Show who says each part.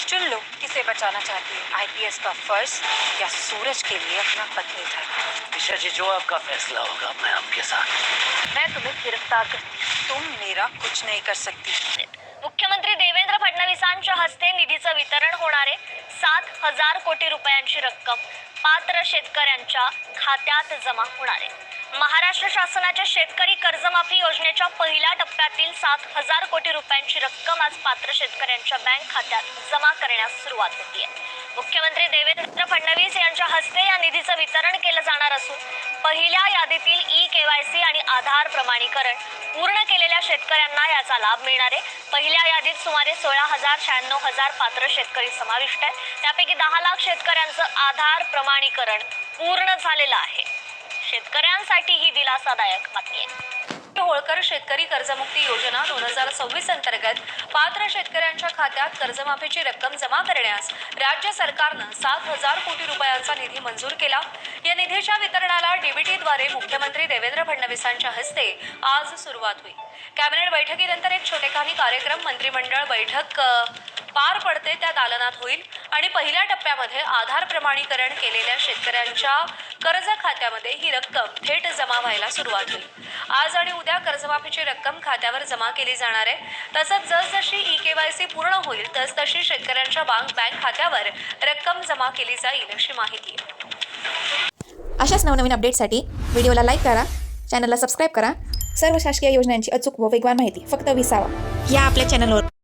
Speaker 1: चुन लो किसे बचाना चाहती है, आईपीएस का फर्ज या सूरज के लिए अपना पत्नी धर्म।
Speaker 2: दिशा जी, जो आपका फैसला होगा मैं आपके साथ।
Speaker 1: मैं तुम्हें गिरफ्तार करती, तुम मेरा कुछ नहीं कर सकती।
Speaker 3: मुख्यमंत्री देवेंद्र फडणवीसांच्या हस्ते निधीचं वितरण होणारे 7,000 कोटी रुपयांची रक्कम पात्र शेतकऱ्यांच्या खात्यात जमा होणार आहे। महाराष्ट्र शासनाच्या शेतकरी कर्जमाफी योजनेच्या पहिल्या टप्प्यातील 7,000 कोटी रुपयांची रक्कम आज पात्र शेतकऱ्यांच्या बँक खात्यात जमा करण्यास सुरुवात होती आहे। मुख्यमंत्री देवेंद्र फडणवीस यांच्या हस्ते या निधीचं वितरण केलं जाणार असून पहिल्या यादीतील ई-केवायसी आणि आधार प्रमाणीकरण पूर्ण केलेल्या शेतकऱ्यांना याचा लाभ मिळणार आहे। पहिल्या यादीत सुमारे 16,000-96,000 पात्र शेतकरी समाविष्ट आहेत। त्यापैकी 10 लाख शेतकऱ्यांचं आधार प्रमाणीकरण पूर्ण झालेलं आहे। शेतकऱ्यांसाठी ही दिलासादायक बातमी आहे।
Speaker 4: होळकर शेतकरी कर्जमुक्ती योजना 2026 अंतर्गत पात्र शेतकऱ्यांच्या खात्यात कर्जमाफीची रक्कम जमा करण्यास राज्य सरकारनं 7,000 कोटी रुपयांचा निधी मंजूर केला। या निधीच्या वितरणाला डीबीटीद्वारे मुख्यमंत्री देवेंद्र फडणवीसांच्या हस्ते आज सुरुवात होईल। कॅबिनेट बैठकीनंतर एक छोटेखानी कार्यक्रम मंत्रिमंडळ बैठक पार पडते त्या दालनात होईल आणि पहिल्या टप्प्यामध्ये आधार प्रमाणीकरण केलेल्या शेतकऱ्यांच्या कर्ज खात्यामध्ये ही रक्कम थेट जमा व्हायला सुरुवात होईल। आज आणि उद्या कर्जमाफीची रक्कम खात्यावर जमा केली जाणार आहे। तसंच जसजशी ई-केवायसी पूर्ण होईल तसतशी शेतकऱ्यांच्या बँक खात्यावर रक्कम जमा केली जाईल अशी माहिती आहे।
Speaker 5: अशाच नवनवीन अपडेटसाठी व्हिडिओला लाईक करा, चॅनलला सबस्क्राईब करा। सर्व शासकीय योजनांची अचूक व वेगवान माहिती फक्त 20 या आपल्या चॅनलवर